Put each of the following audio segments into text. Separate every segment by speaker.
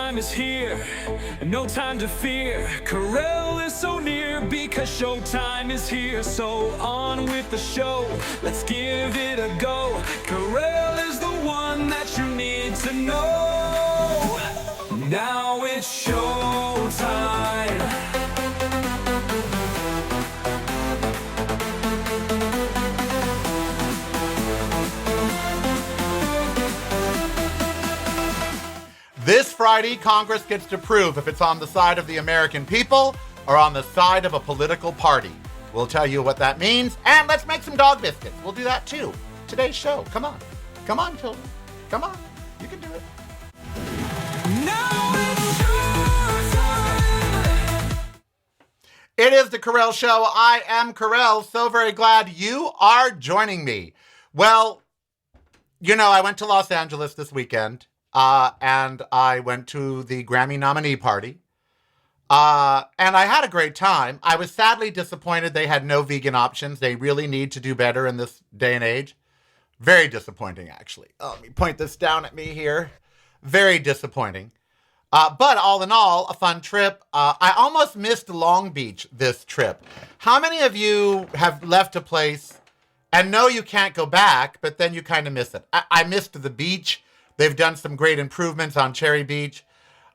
Speaker 1: Showtime is here, no time to fear. Karel is so near because showtime is here. So on with the show, let's give it a go. Karel is the one that you need to know. Now it's showtime.
Speaker 2: This Friday, Congress gets to prove if it's on the side of the American people or on the side of a political party. We'll tell you what that means, and let's make some dog biscuits. We'll do that too. Today's show. Come on. Come on, children. Come on. You can do it.
Speaker 1: Now it's showtime.
Speaker 2: It is the Karel Show. I am Karel. So very glad you are joining me. Well, you know, I went to Los Angeles this weekend. And I went to the Grammy nominee party, and I had a great time. I was sadly disappointed they had no vegan options. They really need to do better in this day and age. Very disappointing, actually. Oh, let me point this down at me here. Very disappointing. But all in all, a fun trip. I almost missed Long Beach this trip. How many of you have left a place and know you can't go back, but then you kind of miss it? I missed the beach. They've done some great improvements on Cherry Beach.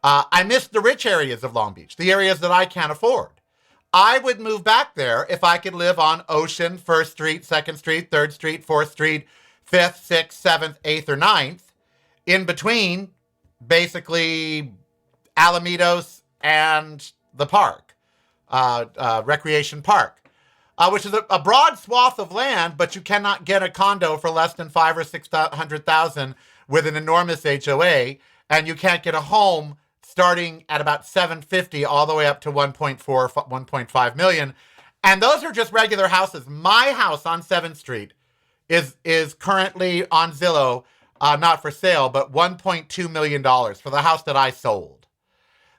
Speaker 2: I missed the rich areas of Long Beach, the areas that I can't afford. I would move back there if I could live on Ocean, 1st Street, 2nd Street, 3rd Street, 4th Street, 5th, 6th, 7th, 8th, or 9th, in between basically Alamitos and the park, Recreation Park, which is a broad swath of land, but you cannot get a condo for less than $500,000 or $600,000 with an enormous HOA, and you can't get a home starting at about $750,000 all the way up to 1.5 million. And those are just regular houses. My house on 7th Street is currently on Zillow, not for sale, but $1.2 million for the house that I sold.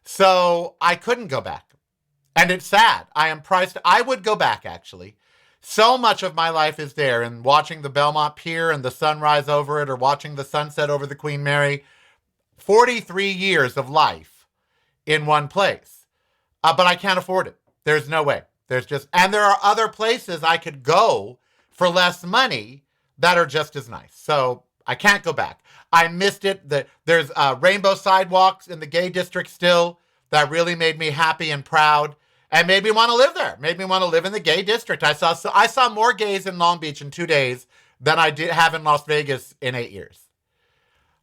Speaker 2: So I couldn't go back. And it's sad. I am priced. I would go back, actually. So much of my life is there, and watching the Belmont Pier and the sunrise over it, or watching the sunset over the Queen Mary. 43 years of life in one place. But I can't afford it. There's no way. And there are other places I could go for less money that are just as nice. So I can't go back. I missed it. There's rainbow sidewalks in the gay district still that really made me happy and proud. And made me want to live there. Made me want to live in the gay district. I saw more gays in Long Beach in 2 days than I did have in Las Vegas in 8 years.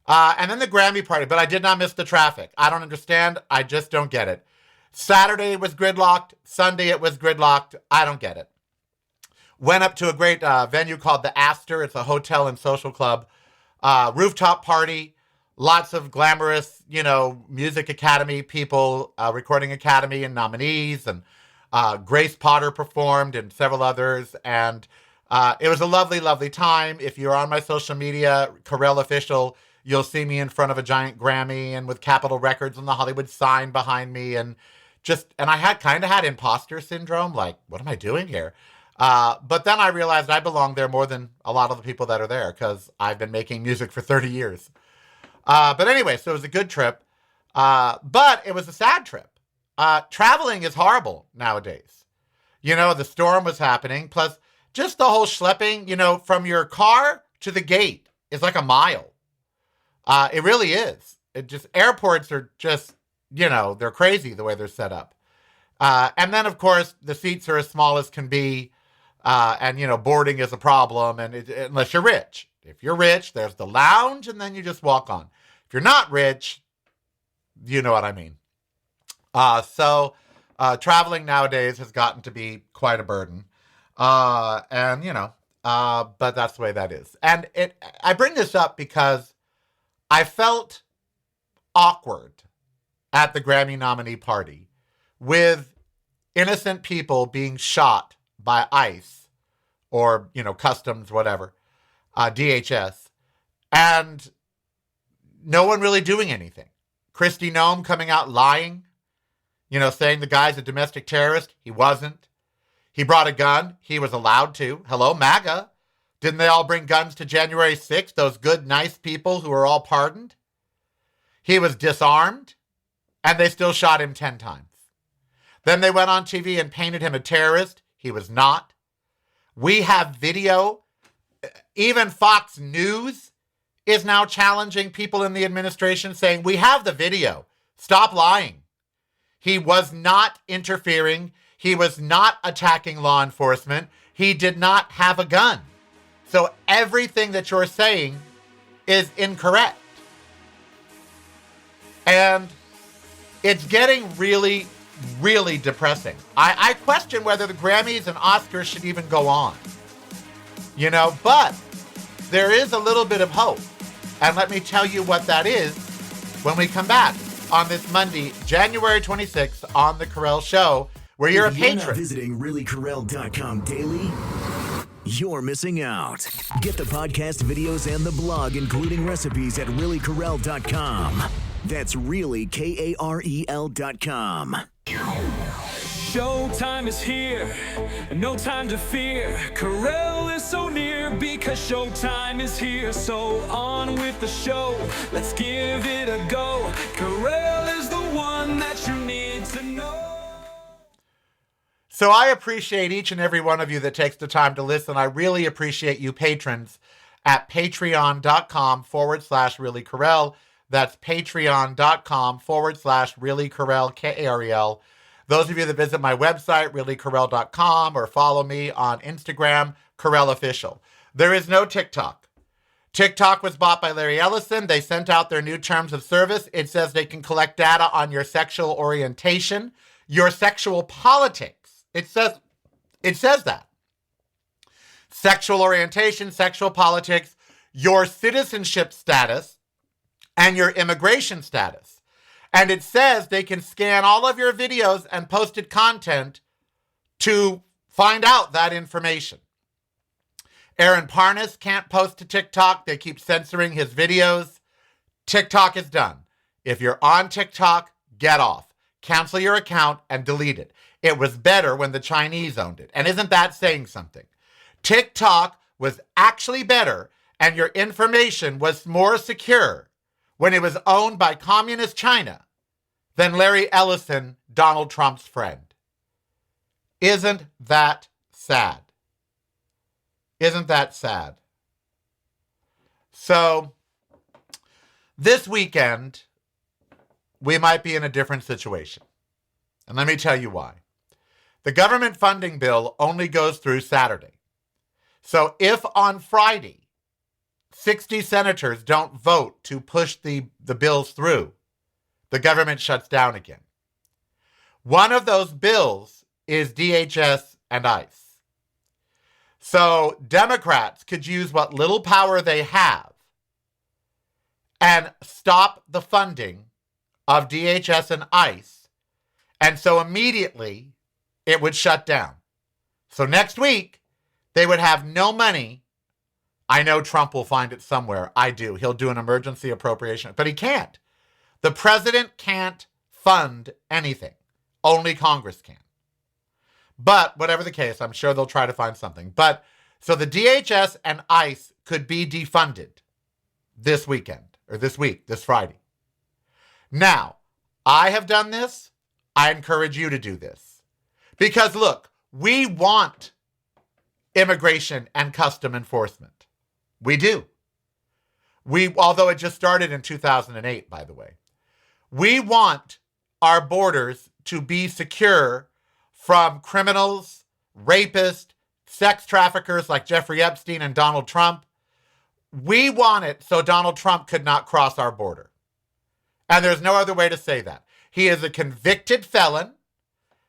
Speaker 2: And then the Grammy party, but I did not miss the traffic. I don't understand. I just don't get it. Saturday it was gridlocked. Sunday it was gridlocked. I don't get it. Went up to a great venue called the Astor. It's a hotel and social club. Rooftop party. Lots of glamorous, Music Academy people, Recording Academy and nominees, and Grace Potter performed and several others. And it was a lovely, lovely time. If you're on my social media, Karel Official, you'll see me in front of a giant Grammy and with Capitol Records and the Hollywood sign behind me. And I had imposter syndrome. Like, what am I doing here? But then I realized I belong there more than a lot of the people that are there because I've been making music for 30 years. But anyway, so it was a good trip. But it was a sad trip. Traveling is horrible nowadays. The storm was happening. Plus, just the whole schlepping, from your car to the gate is like a mile. It really is. Airports are just, they're crazy the way they're set up. And then, of course, the seats are as small as can be. And, boarding is a problem. And unless you're rich. If you're rich, there's the lounge, and then you just walk on. If you're not rich, you know what I mean. So traveling nowadays has gotten to be quite a burden. But that's the way that is. And I bring this up because I felt awkward at the Grammy nominee party with innocent people being shot by ICE or, customs, whatever. DHS, and no one really doing anything. Kristi Noem coming out lying, saying the guy's a domestic terrorist. He wasn't. He brought a gun. He was allowed to. Hello, MAGA. Didn't they all bring guns to January 6th? Those good, nice people who were all pardoned? He was disarmed. and they still shot him 10 times. Then they went on TV and painted him a terrorist. He was not. We have video. Even Fox News is now challenging people in the administration, saying, we have the video. Stop lying. He was not interfering. He was not attacking law enforcement. He did not have a gun. So everything that you're saying is incorrect. And it's getting really, really depressing. I question whether the Grammys and Oscars should even go on. But there is a little bit of hope. And let me tell you what that is when we come back on this Monday, January 26th on The Karel Show, where you're a patron.
Speaker 3: If you're not visiting reallykarel.com daily, you're missing out. Get the podcast, videos, and the blog, including recipes at reallykarel.com. That's really KAREL.com.
Speaker 1: Showtime is here, no time to fear. Karel is so near because showtime is here. So on with the show, let's give it a go. Karel is the one that you need to know.
Speaker 2: So I appreciate each and every one of you that takes the time to listen. I really appreciate you patrons at patreon.com/reallykarel. That's patreon.com/reallykarel, Karel. Those of you that visit my website, reallykarel.com, or follow me on Instagram, Karel Official. There is no TikTok. TikTok was bought by Larry Ellison. They sent out their new terms of service. It says they can collect data on your sexual orientation, your sexual politics. It says that. Sexual orientation, sexual politics, your citizenship status, and your immigration status. And it says they can scan all of your videos and posted content to find out that information. Aaron Parnas can't post to TikTok. They keep censoring his videos. TikTok is done. If you're on TikTok, get off. Cancel your account and delete it. It was better when the Chinese owned it. And isn't that saying something? TikTok was actually better and your information was more secure when it was owned by communist China than Larry Ellison, Donald Trump's friend. Isn't that sad? Isn't that sad? So, this weekend, we might be in a different situation. And let me tell you why. The government funding bill only goes through Saturday. So if on Friday, 60 senators don't vote to push the bills through, the government shuts down again. One of those bills is DHS and ICE. So Democrats could use what little power they have and stop the funding of DHS and ICE. And so immediately it would shut down. So next week, they would have no money. I know Trump will find it somewhere. I do. He'll do an emergency appropriation, but he can't. The president can't fund anything. Only Congress can. But whatever the case, I'm sure they'll try to find something. But so the DHS and ICE could be defunded this weekend, or this week, this Friday. Now, I have done this. I encourage you to do this. Because look, we want immigration and custom enforcement. We do. Although it just started in 2008, by the way. We want our borders to be secure from criminals, rapists, sex traffickers like Jeffrey Epstein and Donald Trump. We want it so Donald Trump could not cross our border. And there's no other way to say that. He is a convicted felon,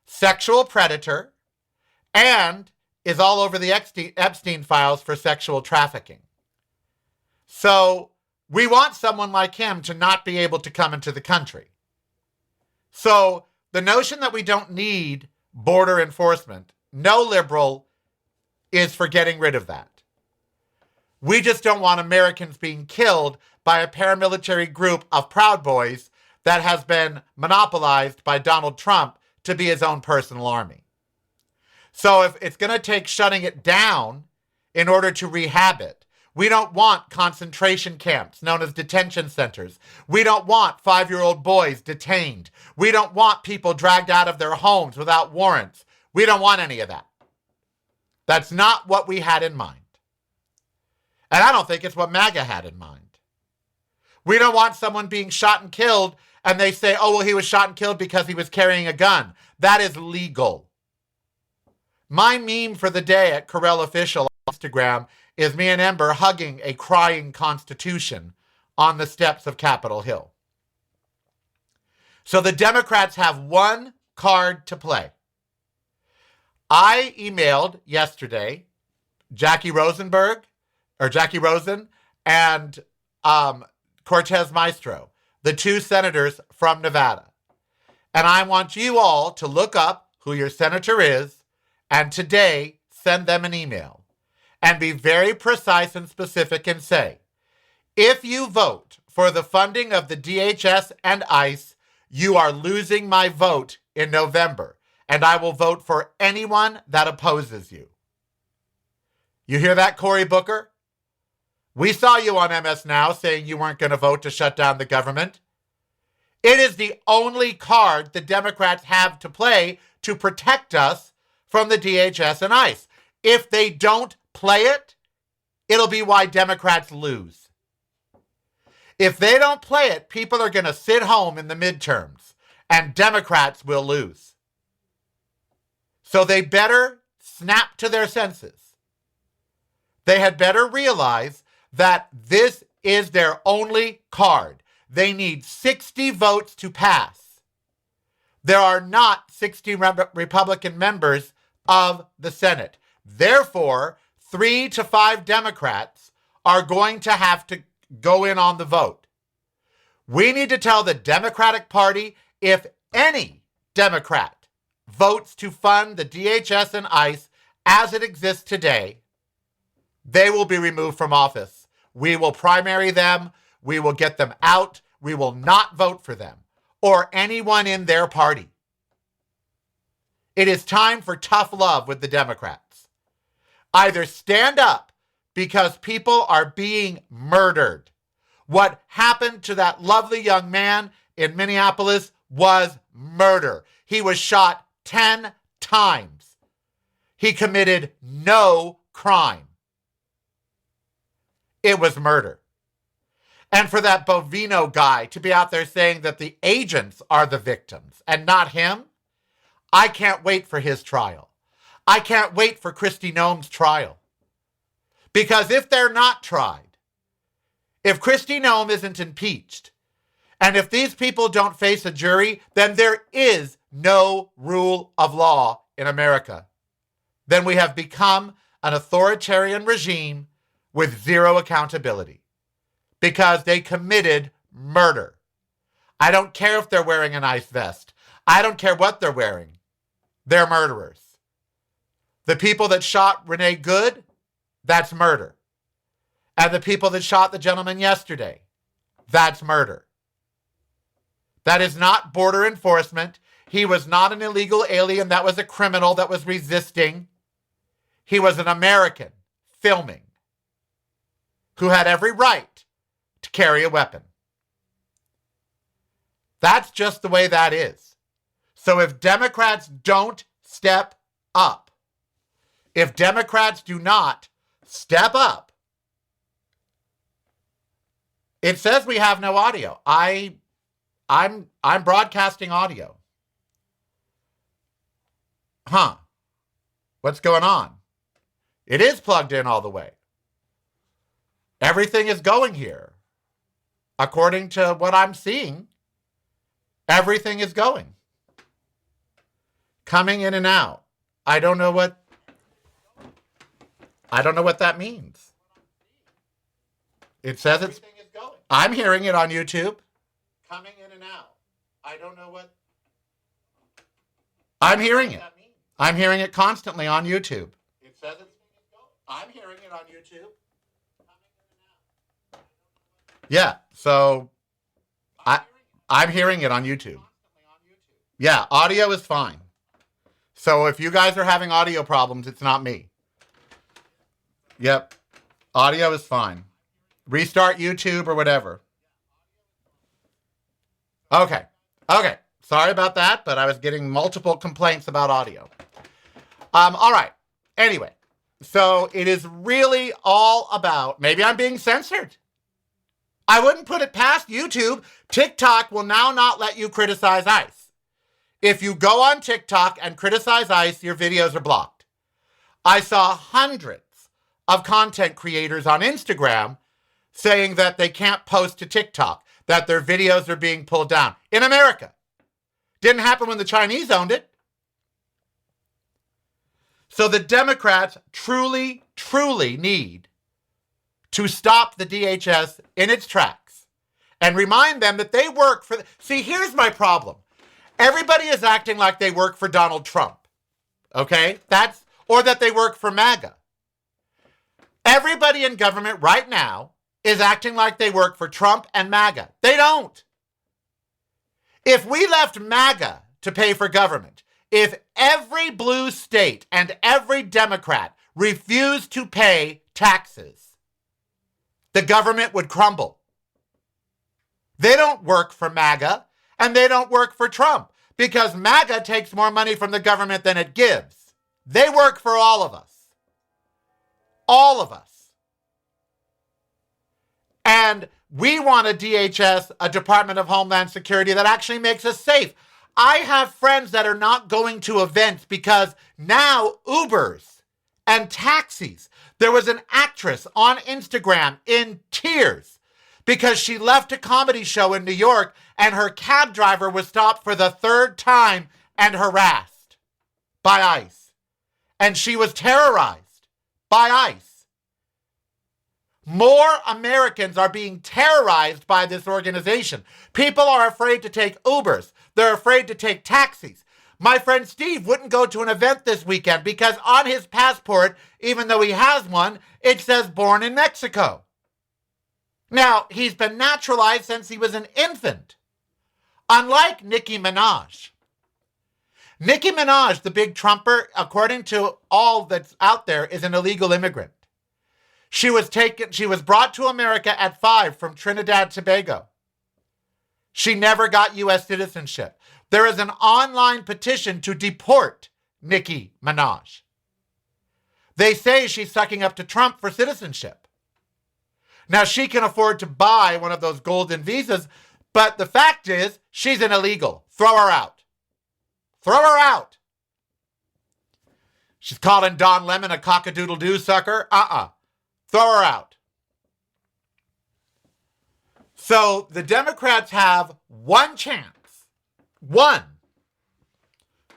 Speaker 2: sexual predator, and is all over the Epstein files for sexual trafficking. So we want someone like him to not be able to come into the country. So the notion that we don't need border enforcement, no liberal is for getting rid of that. We just don't want Americans being killed by a paramilitary group of Proud Boys that has been monopolized by Donald Trump to be his own personal army. So if it's going to take shutting it down in order to rehab it, We don't want concentration camps known as detention centers. We don't want 5-year-old boys detained. We don't want people dragged out of their homes without warrants. We don't want any of that. That's not what we had in mind. And I don't think it's what MAGA had in mind. We don't want someone being shot and killed and they say, oh, well, he was shot and killed because he was carrying a gun. That is legal. My meme for the day at Karel Official on Instagram is me and Ember hugging a crying Constitution on the steps of Capitol Hill. So the Democrats have one card to play. I emailed yesterday Jackie Rosen and Cortez Maestro, the two senators from Nevada. And I want you all to look up who your senator is and today send them an email and be very precise and specific and say, if you vote for the funding of the DHS and ICE, you are losing my vote in November, and I will vote for anyone that opposes you. You hear that, Cory Booker? We saw you on MS Now saying you weren't going to vote to shut down the government. It is the only card the Democrats have to play to protect us from the DHS and ICE. If they don't play it, it'll be why Democrats lose. If they don't play it, people are going to sit home in the midterms and Democrats will lose. So they better snap to their senses. They had better realize that this is their only card. They need 60 votes to pass. There are not 60 Republican members of the Senate. Therefore, 3 to 5 Democrats are going to have to go in on the vote. We need to tell the Democratic Party if any Democrat votes to fund the DHS and ICE as it exists today, they will be removed from office. We will primary them. We will get them out. We will not vote for them or anyone in their party. It is time for tough love with the Democrats. Either stand up because people are being murdered. What happened to that lovely young man in Minneapolis was murder. He was shot 10 times. He committed no crime. It was murder. And for that Bovino guy to be out there saying that the agents are the victims and not him, I can't wait for his trial. I can't wait for Kristi Noem's trial. Because if they're not tried, if Kristi Noem isn't impeached, and if these people don't face a jury, then there is no rule of law in America. Then we have become an authoritarian regime with zero accountability because they committed murder. I don't care if they're wearing an ice vest. I don't care what they're wearing. They're murderers. The people that shot Renee Good, that's murder. And the people that shot the gentleman yesterday, that's murder. That is not border enforcement. He was not an illegal alien. That was a criminal that was resisting. He was an American filming who had every right to carry a weapon. That's just the way that is. So if Democrats don't step up, if Democrats do not step up, it says we have no audio. I'm broadcasting audio. Huh. What's going on? It is plugged in all the way. Everything is going here. According to what I'm seeing, everything is going. Coming in and out. I don't know what that means. It says it's going. I'm hearing it on YouTube. Coming in and out. I don't know what. I'm hearing it. I'm hearing it constantly on YouTube. It says it's going. I'm hearing it on YouTube. Yeah, so I'm hearing it on YouTube. Yeah, audio is fine. So if you guys are having audio problems, it's not me. Yep. Audio is fine. Restart YouTube or whatever. Okay. Sorry about that, but I was getting multiple complaints about audio. All right. Anyway, so it is really all about, maybe I'm being censored. I wouldn't put it past YouTube. TikTok will now not let you criticize ICE. If you go on TikTok and criticize ICE, your videos are blocked. I saw hundreds of content creators on Instagram saying that they can't post to TikTok, that their videos are being pulled down. In America. Didn't happen when the Chinese owned it. So the Democrats truly, truly need to stop the DHS in its tracks and remind them that they work for... See, here's my problem. Everybody is acting like they work for Donald Trump. Okay? Or that they work for MAGA. Everybody in government right now is acting like they work for Trump and MAGA. They don't. If we left MAGA to pay for government, if every blue state and every Democrat refused to pay taxes, the government would crumble. They don't work for MAGA and they don't work for Trump because MAGA takes more money from the government than it gives. They work for all of us. All of us. And we want a DHS, a Department of Homeland Security, that actually makes us safe. I have friends that are not going to events because now Ubers and taxis. There was an actress on Instagram in tears because she left a comedy show in New York and her cab driver was stopped for the third time and harassed by ICE. And she was terrorized by ICE. More Americans are being terrorized by this organization. People are afraid to take Ubers. They're afraid to take taxis. My friend Steve wouldn't go to an event this weekend because on his passport, even though he has one, it says born in Mexico. Now, he's been naturalized since he was an infant. Unlike Nicki Minaj. Nicki Minaj, the big Trumper, according to all that's out there, is an illegal immigrant. She was brought to America at 5 from Trinidad and Tobago. She never got U.S. citizenship. There is an online petition to deport Nicki Minaj. They say she's sucking up to Trump for citizenship. Now, she can afford to buy one of those golden visas, but the fact is, she's an illegal. Throw her out. Throw her out. She's calling Don Lemon a cock-a-doodle-doo sucker. Throw her out. So the Democrats have one chance,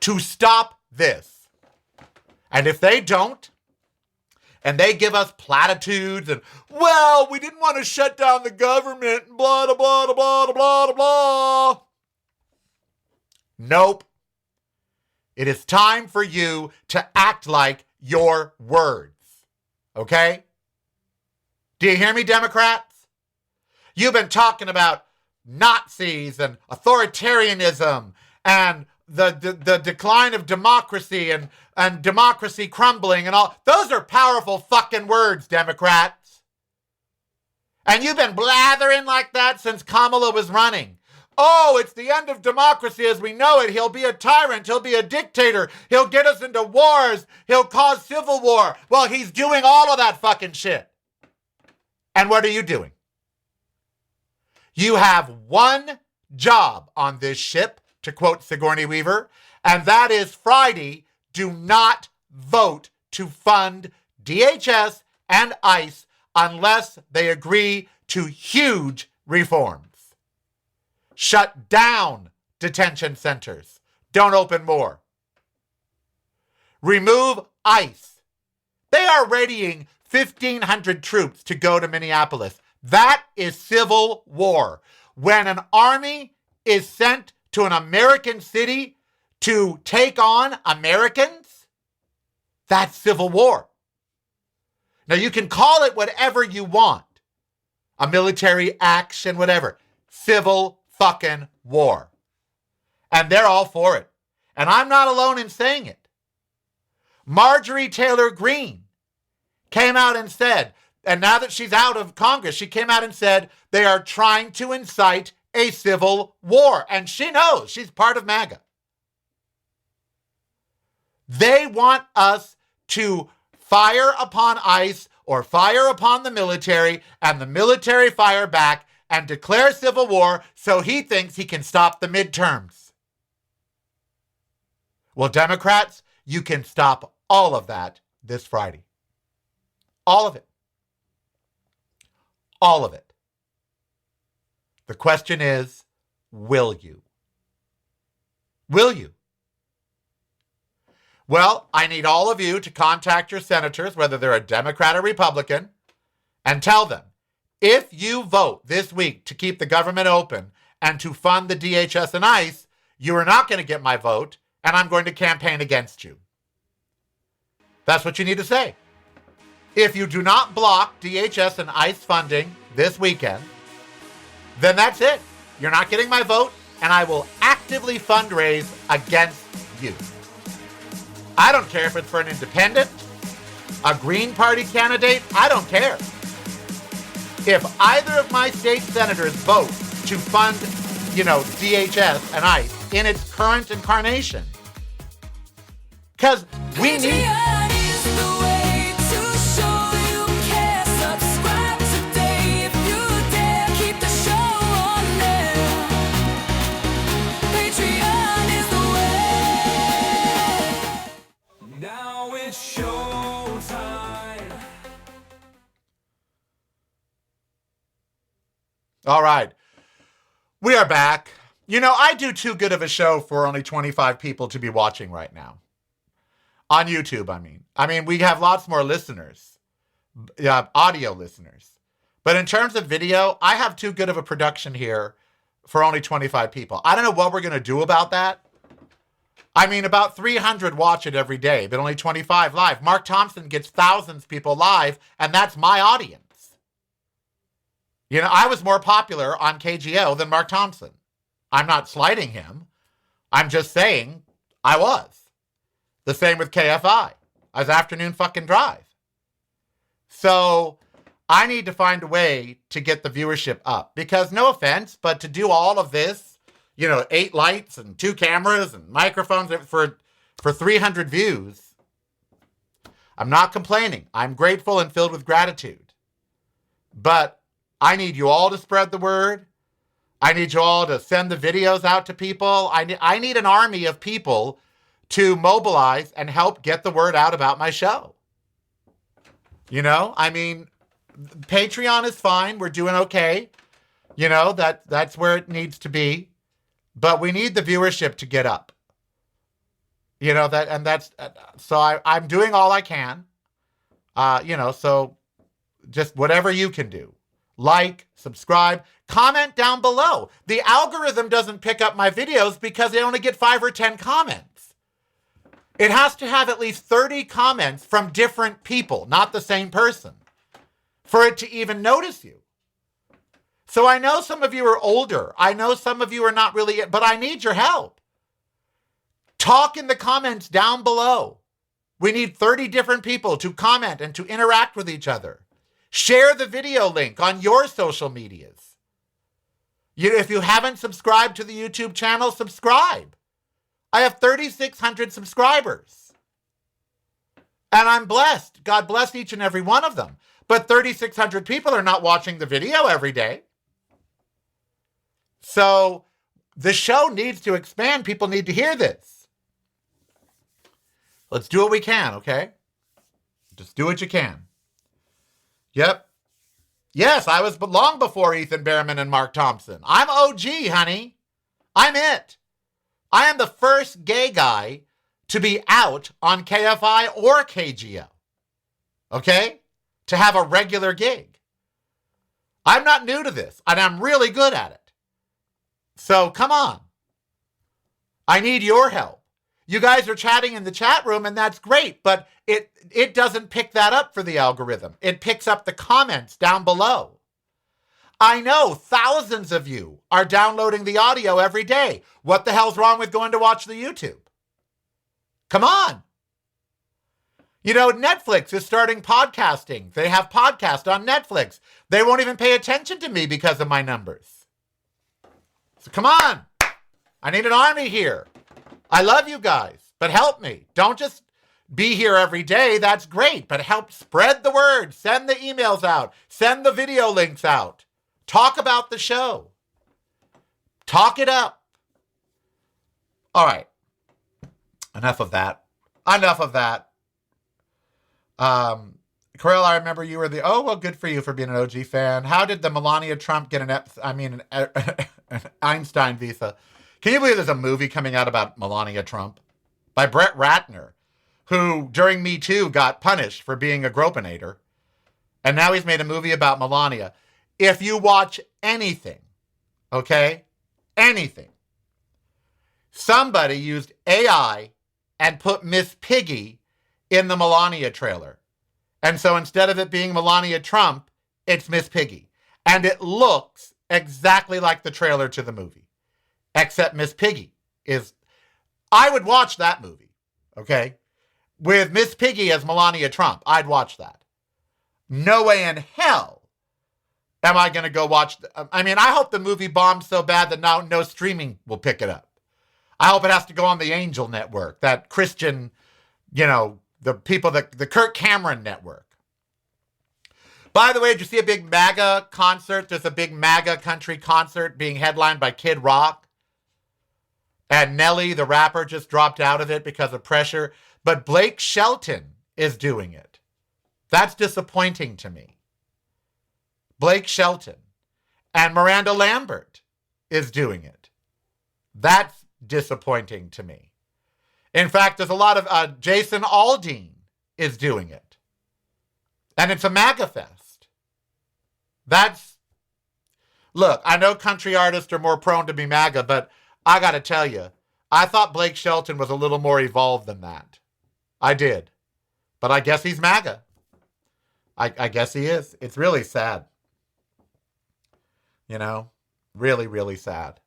Speaker 2: to stop this. And if they don't, and they give us platitudes and, well, we didn't want to shut down the government, blah, blah, blah, blah, blah, blah, blah. Nope. It is time for you to act like your words. Okay? Do you hear me, Democrats? You've been talking about Nazis and authoritarianism and the decline of democracy and democracy crumbling and all. Those are powerful fucking words, Democrats. And you've been blathering like that since Kamala was running. Oh, it's the end of democracy as we know it. He'll be a tyrant. He'll be a dictator. He'll get us into wars. He'll cause civil war. Well, he's doing all of that fucking shit. And what are you doing? You have one job on this ship, to quote Sigourney Weaver, and that is Friday, do not vote to fund DHS and ICE unless they agree to huge reforms. Shut down detention centers. Don't open more. Remove ICE. They are readying 1,500 troops to go to Minneapolis. That is civil war. When an army is sent to an American city to take on Americans, that's civil war. Now, you can call it whatever you want. A military action, whatever. Civil fucking war. And they're all for it. And I'm not alone in saying it. Marjorie Taylor Greene came out and said, And now that she's out of Congress, she came out and said they are trying to incite a civil war. And she knows she's part of MAGA. They want us to fire upon ICE or fire upon the military, and the military fire back and declare civil war so he thinks he can stop the midterms. Well, Democrats, you can stop all of that this Friday. All of it. All of it. The question is, will you? Will you? Well, I need all of you to contact your senators, whether they're a Democrat or Republican, and tell them, if you vote this week to keep the government open and to fund the DHS and ICE, you are not going to get my vote, and I'm going to campaign against you. That's what you need to say. If you do not block DHS and ICE funding this weekend, then that's it. You're not getting my vote, and I will actively fundraise against you. I don't care if it's for an independent, a Green Party candidate, I don't care. If either of my state senators vote to fund, DHS and ICE in its current incarnation, because we need... All right. We are back. I do too good of a show for only 25 people to be watching right now. On YouTube, I mean, we have lots more listeners, audio listeners. But in terms of video, I have too good of a production here for only 25 people. I don't know what we're going to do about that. I mean, about 300 watch it every day, but only 25 live. Mark Thompson gets thousands of people live, and that's my audience. I was more popular on KGO than Mark Thompson. I'm not slighting him. I'm just saying I was. The same with KFI. I was afternoon fucking drive. So I need to find a way to get the viewership up. Because no offense, but to do all of this, 8 lights and 2 cameras and microphones for 300 views, I'm not complaining. I'm grateful and filled with gratitude. But I need you all to spread the word. I need you all to send the videos out to people. I need an army of people to mobilize and help get the word out about my show. Patreon is fine. We're doing okay. That's where it needs to be. But we need the viewership to get up. So I'm doing all I can. So just whatever you can do. Like, subscribe, comment down below. The algorithm doesn't pick up my videos because they only get 5 or 10 comments. It has to have at least 30 comments from different people, not the same person, for it to even notice you. So I know some of you are older. I know some of you are not really, but I need your help. Talk in the comments down below. We need 30 different people to comment and to interact with each other. Share the video link on your social medias. If you haven't subscribed to the YouTube channel, subscribe. I have 3,600 subscribers. And I'm blessed. God bless each and every one of them. But 3,600 people are not watching the video every day. So the show needs to expand. People need to hear this. Let's do what we can, okay? Just do what you can. Yep. Yes, I was long before Ethan Behrman and Mark Thompson. I'm OG, honey. I'm it. I am the first gay guy to be out on KFI or KGO. Okay? To have a regular gig. I'm not new to this, and I'm really good at it. So come on. I need your help. You guys are chatting in the chat room, and that's great, but it doesn't pick that up for the algorithm. It picks up the comments down below. I know thousands of you are downloading the audio every day. What the hell's wrong with going to watch the YouTube? Come on. You know, Netflix is starting podcasting. They have podcasts on Netflix. They won't even pay attention to me because of my numbers. So come on. I need an army here. I love you guys, but help me. Don't just be here every day. That's great, but help spread the word. Send the emails out. Send the video links out. Talk about the show. Talk it up. All right. Enough of that. Karel, I remember you were well, good for you for being an OG fan. How did the Melania Trump get an Einstein visa? Can you believe there's a movie coming out about Melania Trump? By Brett Ratner, who during Me Too got punished for being a gropinator. And now he's made a movie about Melania. If you watch anything, okay, anything, somebody used AI and put Miss Piggy in the Melania trailer. And so instead of it being Melania Trump, it's Miss Piggy. And it looks exactly like the trailer to the movie. Except Miss Piggy is... I would watch that movie, okay? With Miss Piggy as Melania Trump, I'd watch that. No way in hell am I going to go watch... I hope the movie bombs so bad that now no streaming will pick it up. I hope it has to go on the Angel Network, that Christian, the Kirk Cameron network. By the way, did you see a big MAGA concert? There's a big MAGA country concert being headlined by Kid Rock. And Nelly, the rapper, just dropped out of it because of pressure. But Blake Shelton is doing it. That's disappointing to me. Blake Shelton. And Miranda Lambert is doing it. That's disappointing to me. In fact, there's a lot of... Jason Aldean is doing it. And it's a MAGA fest. That's... Look, I know country artists are more prone to be MAGA, but I got to tell you, I thought Blake Shelton was a little more evolved than that. I did. But I guess he's MAGA. I guess he is. It's really sad. Really, really sad.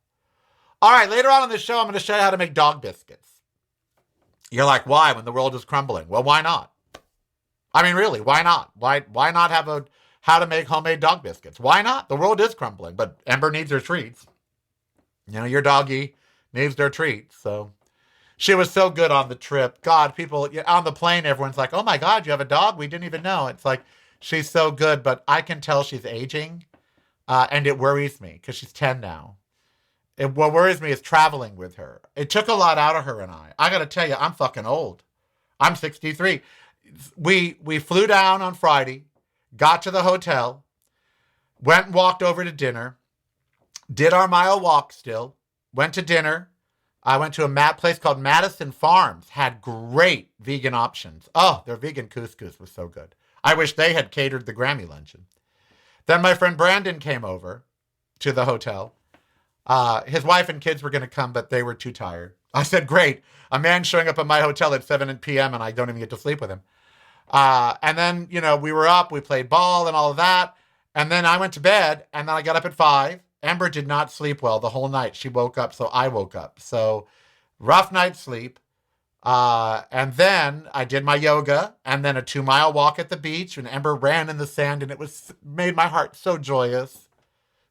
Speaker 2: All right, later on in the show, I'm going to show you how to make dog biscuits. You're like, why, when the world is crumbling? Well, why not? Really, why not? Why not have how to make homemade dog biscuits? Why not? The world is crumbling, but Ember needs her treats. Your doggy needs their treats. So she was so good on the trip. God, people on the plane, everyone's like, oh my God, you have a dog? We didn't even know. It's like, she's so good, but I can tell she's aging. And it worries me because she's 10 now. What worries me is traveling with her. It took a lot out of her and I. I got to tell you, I'm fucking old. I'm 63. We flew down on Friday, got to the hotel, went and walked over to dinner, did our mile walk still, went to dinner. I went to a place called Madison Farms, had great vegan options. Oh, their vegan couscous was so good. I wish they had catered the Grammy luncheon. Then my friend Brandon came over to the hotel. His wife and kids were going to come, but they were too tired. I said, great. A man showing up at my hotel at 7 p.m. and I don't even get to sleep with him. And then, we were up, we played ball and all of that. And then I went to bed and then I got up at 5. Ember did not sleep well the whole night. She woke up, so I woke up. So rough night's sleep. And then I did my yoga and then a 2-mile walk at the beach and Ember ran in the sand and it made my heart so joyous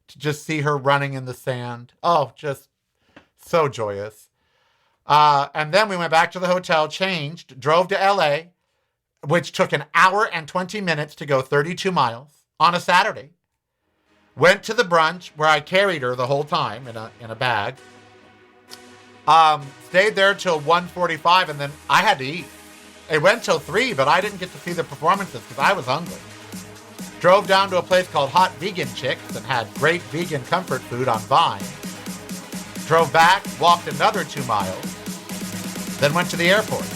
Speaker 2: to just see her running in the sand. Oh, just so joyous. And then we went back to the hotel, changed, drove to LA, which took an hour and 20 minutes to go 32 miles on a Saturday. Went to the brunch where I carried her the whole time in a bag. Stayed there till 1:45 and then I had to eat. It went till 3, but I didn't get to see the performances because I was hungry. Drove down to a place called Hot Vegan Chicks and had great vegan comfort food on Vine. Drove back, walked another 2 miles, then went to the airport,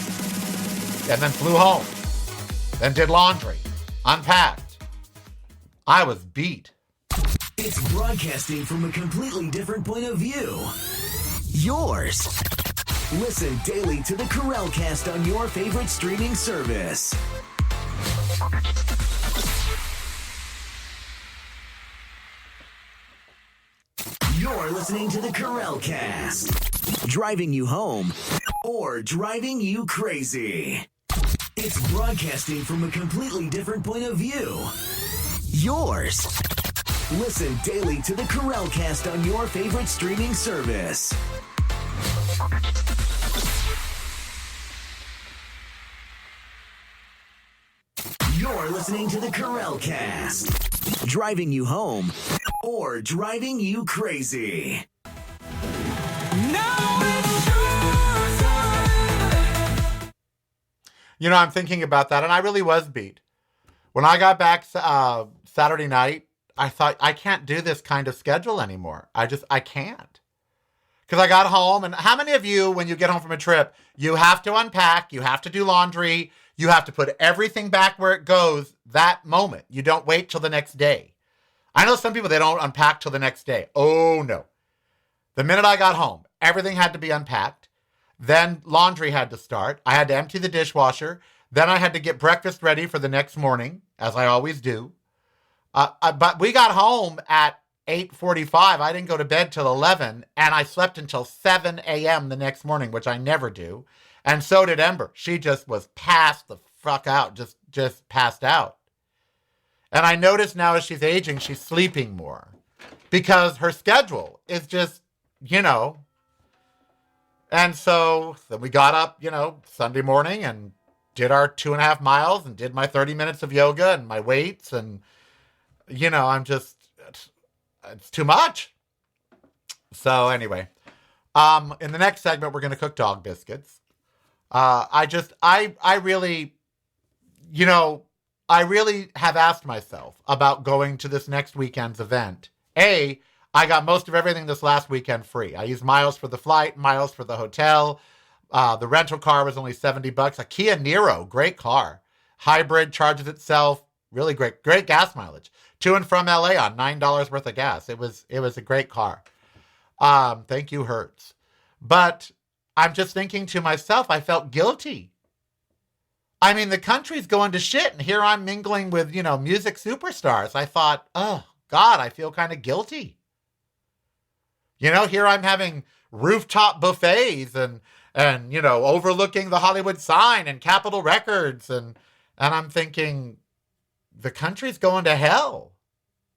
Speaker 2: and then flew home, then did laundry, unpacked. I was beat.
Speaker 3: It's broadcasting from a completely different point of view. Yours. Listen daily to the Karel Cast on your favorite streaming service. You're listening to the Karel Cast. Driving you home or driving you crazy. It's broadcasting from a completely different point of view. Yours. Listen daily to the Karel Cast on your favorite streaming service. You're listening to the Karel Cast. Driving you home or driving you crazy.
Speaker 1: Now it's your time.
Speaker 2: You know, I'm thinking about that, and I really was beat. When I got back Saturday night, I thought, I can't do this kind of schedule anymore. I can't. Because I got home, and how many of you, when you get home from a trip, you have to unpack, you have to do laundry, you have to put everything back where it goes that moment. You don't wait till the next day. I know some people, they don't unpack till the next day. Oh, no. The minute I got home, everything had to be unpacked. Then laundry had to start. I had to empty the dishwasher. Then I had to get breakfast ready for the next morning, as I always do. But we got home at 8:45. I didn't go to bed till 11, and I slept until 7 a.m. the next morning, which I never do. And so did Ember. She just was passed the fuck out, just passed out. And I notice now as she's aging, she's sleeping more because her schedule is just, you know. And so then we got up, you know, Sunday morning and did our 2.5 miles and did my 30 minutes of yoga and my weights. And, you know, it's too much. So anyway, in the next segment, we're going to cook dog biscuits. I really, you know, I really have asked myself about going to this next weekend's event. I got most of everything this last weekend free. I used miles for the flight, miles for the hotel. The rental car was only $70. A Kia Niro, great car. Hybrid, charges itself, really great gas mileage. To and from LA on $9 worth of gas. It was a great car. Thank you, Hertz. But I'm just thinking to myself, I felt guilty. I mean, the country's going to shit, and here I'm mingling with, you know, music superstars. I thought, oh, God, I feel kind of guilty. You know, here I'm having rooftop buffets and you know, overlooking the Hollywood sign and Capitol Records. And I'm thinking, the country's going to hell.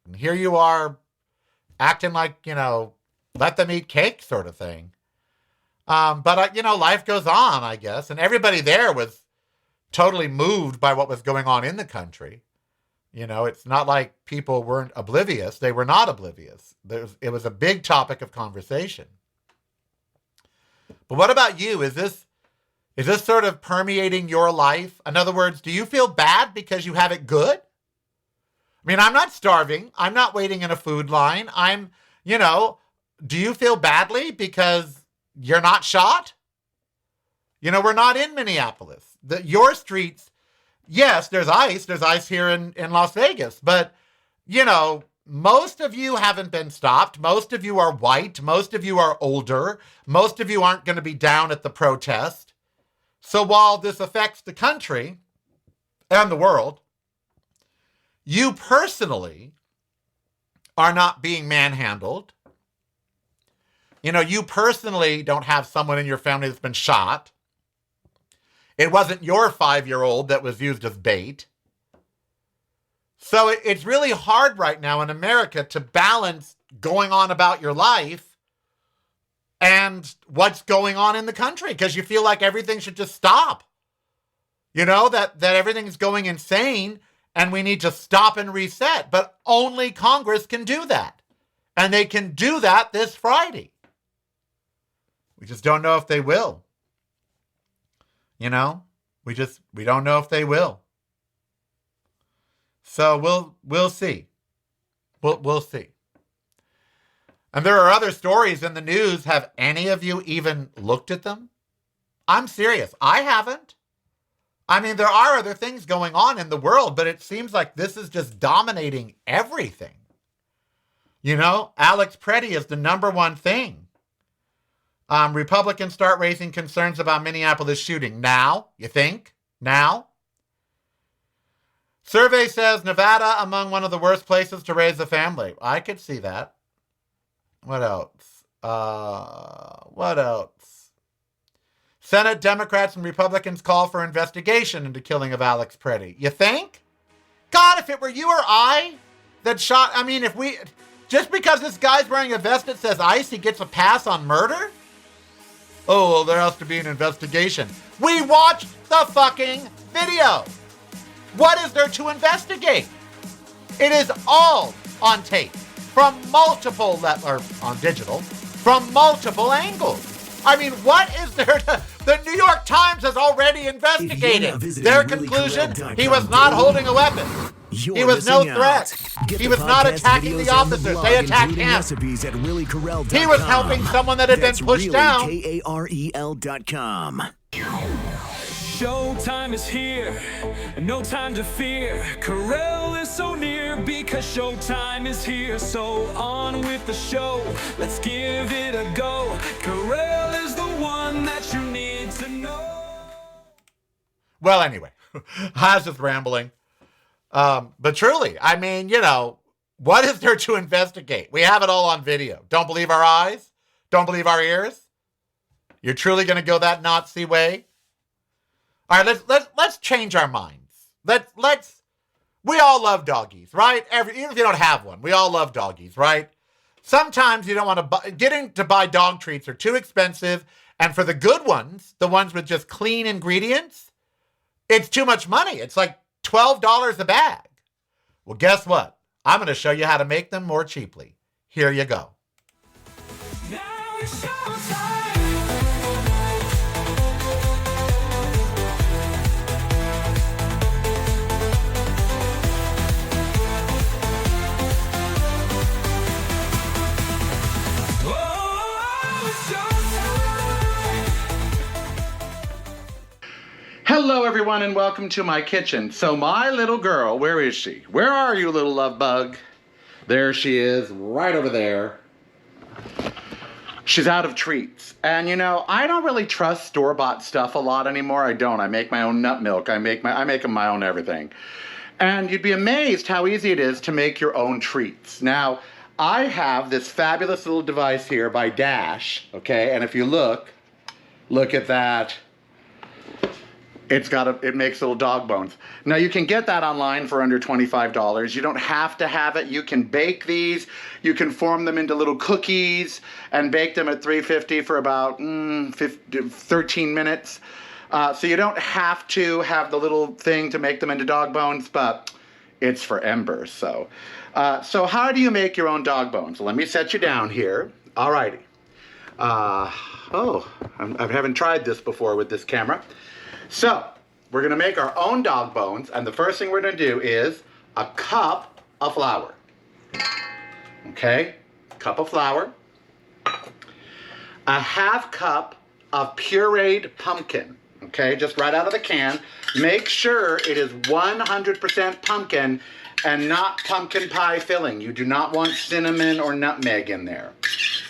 Speaker 2: And here you are acting like, you know, let them eat cake sort of thing. But, you know, life goes on, I guess. And everybody there was totally moved by what was going on in the country. You know, it's not like people weren't oblivious. They were not oblivious. It was a big topic of conversation. But what about you? Is this sort of permeating your life? In other words, do you feel bad because you have it good? I mean, I'm not starving. I'm not waiting in a food line. You know, do you feel badly because you're not shot? You know, we're not in Minneapolis. Your streets, yes, there's ice. There's ice here in Las Vegas. But, you know, most of you haven't been stopped. Most of you are white. Most of you are older. Most of you aren't going to be down at the protest. So while this affects the country and the world, you personally are not being manhandled. You know, you personally don't have someone in your family that's been shot. It wasn't your 5-year-old that was used as bait. So it's really hard right now in America to balance going on about your life and what's going on in the country, because you feel like everything should just stop. You know, that everything is going insane and we need to stop and reset. But only Congress can do that. And they can do that this Friday. We just don't know if they will. You know, we don't know if they will. So we'll see. We'll see. And there are other stories in the news. Have any of you even looked at them? I'm serious. I haven't. I mean, there are other things going on in the world, but it seems like this is just dominating everything. You know, Alex Preddy is the number one thing. Republicans start raising concerns about Minneapolis shooting. Now, you think? Now? Survey says Nevada among one of the worst places to raise a family. I could see that. What else? Senate Democrats and Republicans call for investigation into killing of Alex Preddy. You think? God, if it were you or I that shot, I mean, if we, just because this guy's wearing a vest that says ICE, he gets a pass on murder? Oh, well, there has to be an investigation. We watched the fucking video. What is there to investigate? It is all on tape from multiple, or on digital, from multiple angles. I mean, what is there to... The New York Times has already investigated. Their conclusion, he was not holding a weapon. He was no threat. He was not attacking the officers. They attacked him. He was helping someone that had been pushed down.
Speaker 3: Karel.com.
Speaker 1: Showtime is here, and no time to fear. Karel is so near because showtime is here. So on with the show, let's give it a go. Karel is the one that you need to know.
Speaker 2: Well, anyway, I was just rambling. But truly, I mean, you know, what is there to investigate? We have it all on video. Don't believe our eyes? Don't believe our ears? You're truly going to go that Nazi way? All right, let's change our minds. We all love doggies, right? Even if you don't have one, we all love doggies, right? Sometimes you don't want to getting to buy dog treats are too expensive, and for the good ones, the ones with just clean ingredients, it's too much money. It's like $12 a bag. Well, guess what? I'm going to show you how to make them more cheaply. Here you go.
Speaker 1: Now it's showtime.
Speaker 2: Hello, everyone, and welcome to my kitchen. So my little girl, where is she? Where are you, little love bug? There she is, right over there. She's out of treats. And, you know, I don't really trust store-bought stuff a lot anymore. I don't. I make my own nut milk. I make them my own everything. And you'd be amazed how easy it is to make your own treats. Now, I have this fabulous little device here by Dash, okay? And if you look at that. It makes little dog bones. Now you can get that online for under $25. You don't have to have it. You can bake these. You can form them into little cookies and bake them at 350 for about 13 minutes. So you don't have to have the little thing to make them into dog bones, but it's for embers. So how do you make your own dog bones? Well, let me set you down here. All righty. I haven't tried this before with this camera. So, we're going to make our own dog bones, and the first thing we're going to do is a cup of flour. Okay? Cup of flour. A half cup of pureed pumpkin. Okay? Just right out of the can. Make sure it is 100% pumpkin and not pumpkin pie filling. You do not want cinnamon or nutmeg in there.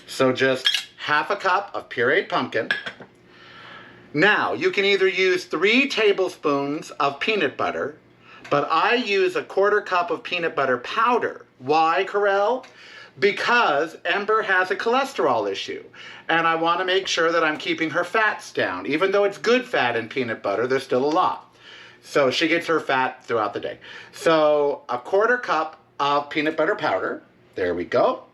Speaker 2: So just half a cup of pureed pumpkin. Now, you can either use 3 tablespoons of peanut butter, but I use a 1/4 cup of peanut butter powder. Why, Karel? Because Ember has a cholesterol issue, and I want to make sure that I'm keeping her fats down. Even though it's good fat in peanut butter, there's still a lot. So she gets her fat throughout the day. So a 1/4 cup of peanut butter powder. There we go.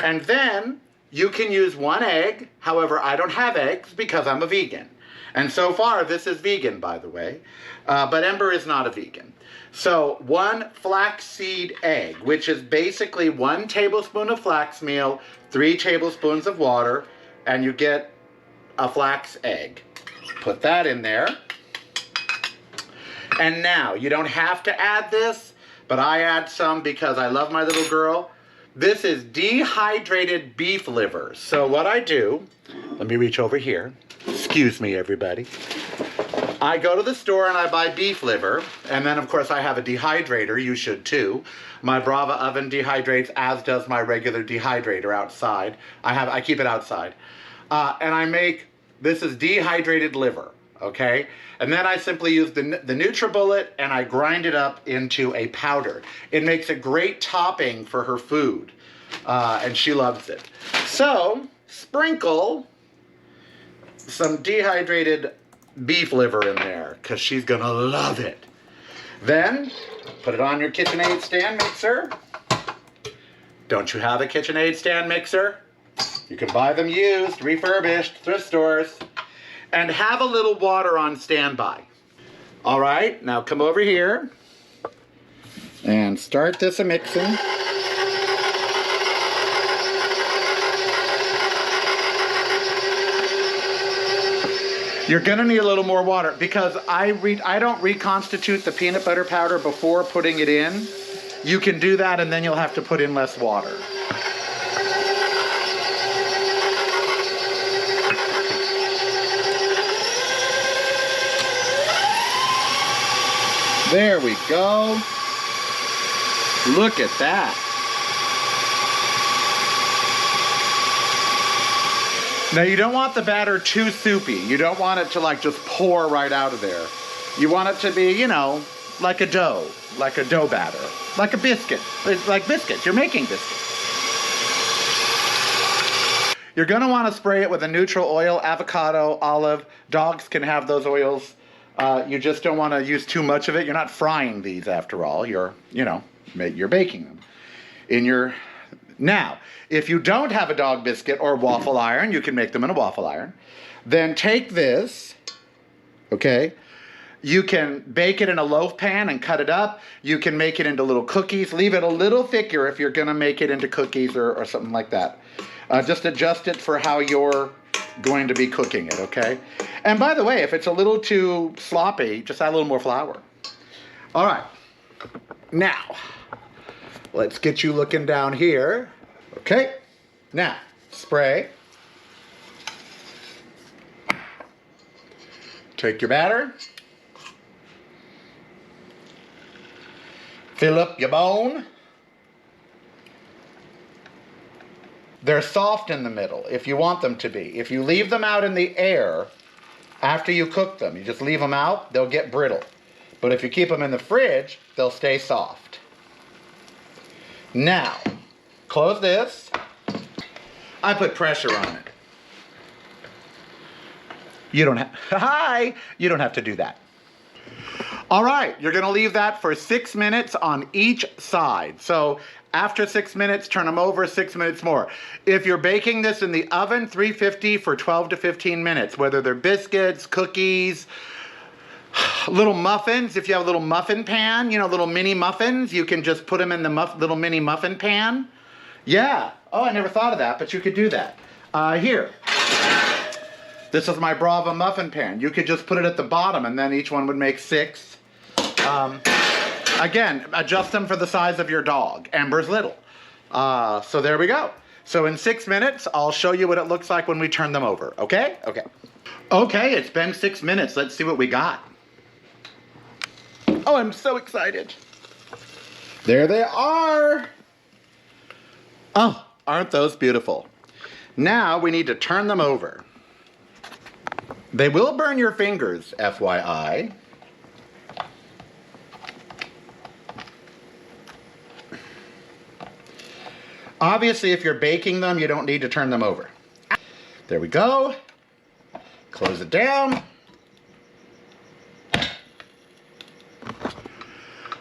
Speaker 2: And then you can use 1 egg. However, I don't have eggs because I'm a vegan. And so far, this is vegan, by the way. But Ember is not a vegan. So 1 flaxseed egg, which is basically 1 tablespoon of flax meal, 3 tablespoons of water, and you get a flax egg. Put that in there. And now, you don't have to add this, but I add some because I love my little girl. This is dehydrated beef liver. So what I do, let me reach over here. Excuse me, everybody. I go to the store and I buy beef liver. And then, of course, I have a dehydrator. You should, too. My Brava oven dehydrates, as does my regular dehydrator outside. I keep it outside. And this is dehydrated liver, okay? And then I simply use the NutriBullet and I grind it up into a powder. It makes a great topping for her food, and she loves it. So, sprinkle some dehydrated beef liver in there because she's gonna love it. Then put it on your KitchenAid stand mixer. Don't you have a KitchenAid stand mixer? You can buy them used, refurbished, thrift stores, and have a little water on standby. All right, now come over here and start this a-mixing. You're gonna need a little more water because I don't reconstitute the peanut butter powder before putting it in. You can do that and then you'll have to put in less water. There we go. Look at that. Now you don't want the batter too soupy. You don't want it to like just pour right out of there. You want it to be, you know, like a dough batter, like a biscuit. It's like biscuits, you're making biscuits. You're gonna wanna spray it with a neutral oil, avocado, olive. Dogs can have those oils. You just don't wanna use too much of it. You're not frying these after all. You're baking them. Now, if you don't have a dog biscuit or waffle iron, you can make them in a waffle iron. Then take this, okay? You can bake it in a loaf pan and cut it up. You can make it into little cookies. Leave it a little thicker if you're gonna make it into cookies or something like that. Just adjust it for how you're going to be cooking it, okay? And by the way, if it's a little too sloppy, just add a little more flour. All right, now, let's get you looking down here. Okay, now, spray. Take your batter. Fill up your bone. They're soft in the middle, if you want them to be. If you leave them out in the air after you cook them, you just leave them out, they'll get brittle. But if you keep them in the fridge, they'll stay soft. Now, close this. I put pressure on it. You don't have to do that. All right, you're gonna leave that for 6 minutes on each side. So after 6 minutes, turn them over 6 minutes more. If you're baking this in the oven, 350 for 12 to 15 minutes, whether they're biscuits, cookies, little muffins. If you have a little muffin pan, you know, little mini muffins, you can just put them in the little mini muffin pan. Yeah. Oh, I never thought of that, but you could do that. Here. This is my Brava muffin pan. You could just put it at the bottom and then each one would make 6. Again, adjust them for the size of your dog. Amber's little. So there we go. So in 6 minutes, I'll show you what it looks like when we turn them over, okay? Okay. Okay, it's been 6 minutes. Let's see what we got. Oh, I'm so excited. There they are. Oh, aren't those beautiful? Now we need to turn them over. They will burn your fingers, FYI. Obviously, if you're baking them, you don't need to turn them over. There we go. Close it down.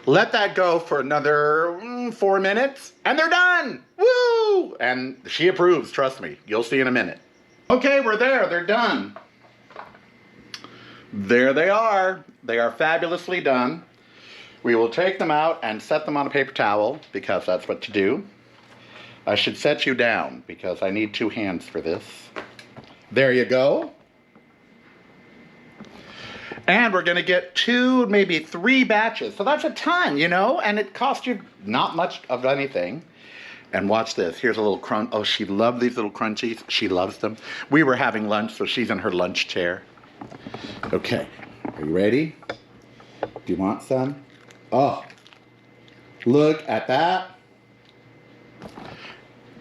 Speaker 2: Let that go for another 4 minutes, and they're done! Woo! And she approves, trust me. You'll see in a minute. Okay, we're there. They're done. There they are. They are fabulously done. We will take them out and set them on a paper towel, because that's what to do. I should set you down, because I need 2 hands for this. There you go. And we're going to get 2, maybe 3 batches. So that's a ton, you know, and it costs you not much of anything. And watch this. Here's a little crunch. Oh, she loved these little crunchies. She loves them. We were having lunch, so she's in her lunch chair. Okay. Are you ready? Do you want some? Oh, look at that.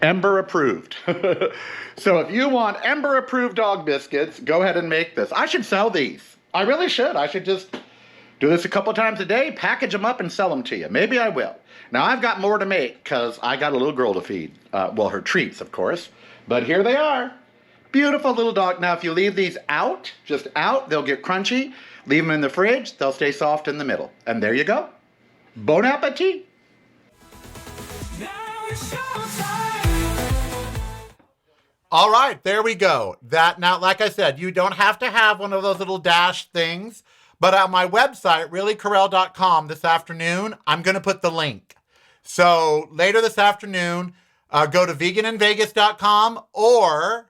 Speaker 2: Ember approved. So if you want Ember approved dog biscuits, go ahead and make this. I should sell these. I really should. I should just do this a couple times a day, package them up and sell them to you. Maybe I will. Now I've got more to make because I got a little girl to feed. Well, her treats, of course. But here they are. Beautiful little dog. Now, if you leave these out, just out, they'll get crunchy. Leave them in the fridge, they'll stay soft in the middle. And there you go. Bon appetit.
Speaker 1: Now it's showtime.
Speaker 2: All right, there we go. That now, like I said, you don't have to have one of those little dash things, but on my website, reallykarel.com this afternoon, I'm going to put the link. So later this afternoon, go to veganinvegas.com or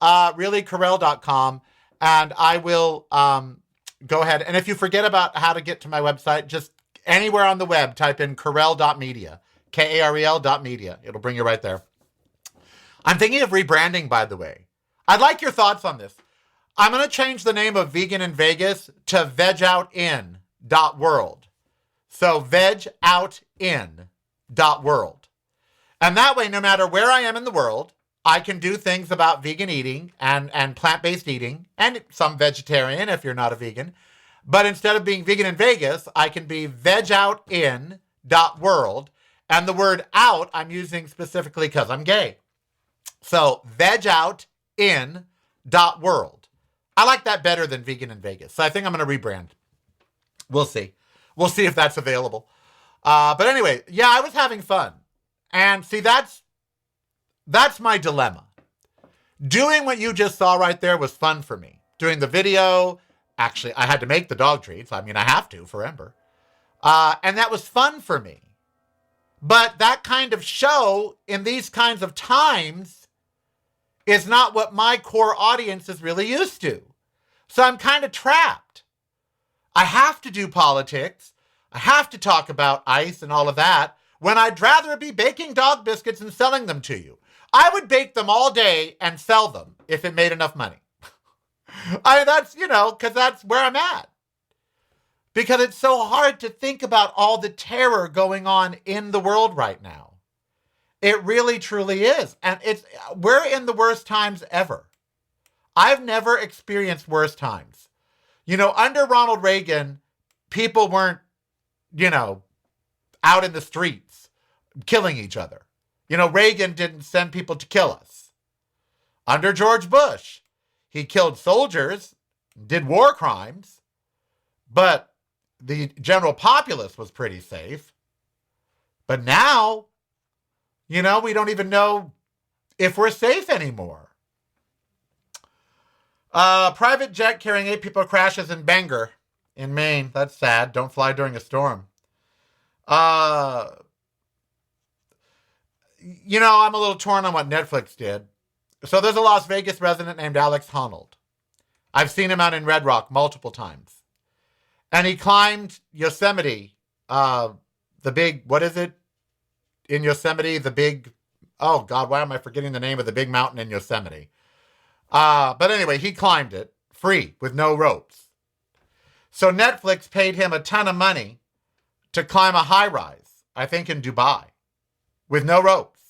Speaker 2: reallykarel.com, and I will go ahead. And if you forget about how to get to my website, just anywhere on the web, type in karel.media, Karel.media. It'll bring you right there. I'm thinking of rebranding, by the way. I'd like your thoughts on this. I'm going to change the name of Vegan in Vegas to vegoutin.world. So vegoutin.world. And that way, no matter where I am in the world, I can do things about vegan eating and plant-based eating and some vegetarian if you're not a vegan. But instead of being Vegan in Vegas, I can be vegoutin.world. And the word out I'm using specifically because I'm gay. So vegoutin.world. I like that better than Vegan in Vegas. So I think I'm going to rebrand. We'll see. We'll see if that's available. But anyway, yeah, I was having fun. And see, that's my dilemma. Doing what you just saw right there was fun for me. Doing the video, actually, I had to make the dog treats. I mean, I have to for Ember. And that was fun for me. But that kind of show in these kinds of times is not what my core audience is really used to. So I'm kind of trapped. I have to do politics. I have to talk about ICE and all of that when I'd rather be baking dog biscuits and selling them to you. I would bake them all day and sell them if it made enough money. That's, because that's where I'm at. Because it's so hard to think about all the terror going on in the world right now. It really, truly is. And we're in the worst times ever. I've never experienced worse times. Under Ronald Reagan, people weren't, out in the streets killing each other. Reagan didn't send people to kill us. Under George Bush, he killed soldiers, did war crimes, but the general populace was pretty safe. But now, we don't even know if we're safe anymore. Private jet carrying 8 people crashes in Bangor in Maine. That's sad. Don't fly during a storm. I'm a little torn on what Netflix did. So there's a Las Vegas resident named Alex Honnold. I've seen him out in Red Rock multiple times. And he climbed Yosemite, the big, what is it? In Yosemite, the big, oh God, why am I forgetting the name of the big mountain in Yosemite? But anyway, he climbed it free with no ropes. So Netflix paid him a ton of money to climb a high rise, I think in Dubai, with no ropes,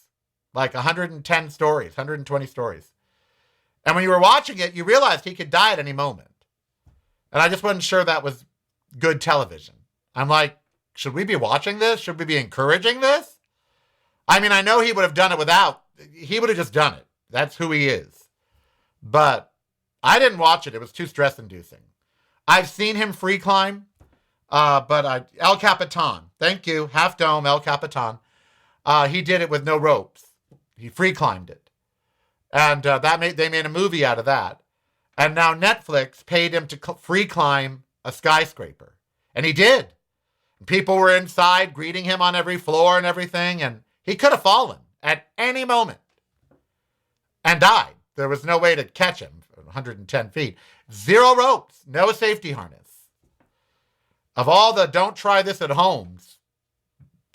Speaker 2: like 110 stories, 120 stories. And when you were watching it, you realized he could die at any moment. And I just wasn't sure that was good television. I'm like, should we be watching this? Should we be encouraging this? I mean, I know he would have done it he would have just done it. That's who he is. But I didn't watch it. It was too stress-inducing. I've seen him free climb, but El Capitan, thank you, Half Dome, El Capitan. He did it with no ropes. He free climbed it. And they made a movie out of that. And now Netflix paid him to free climb a skyscraper. And he did. People were inside greeting him on every floor and everything. And he could have fallen at any moment and died. There was no way to catch him from 110 feet. 0 ropes, no safety harness. Of all the don't try this at homes,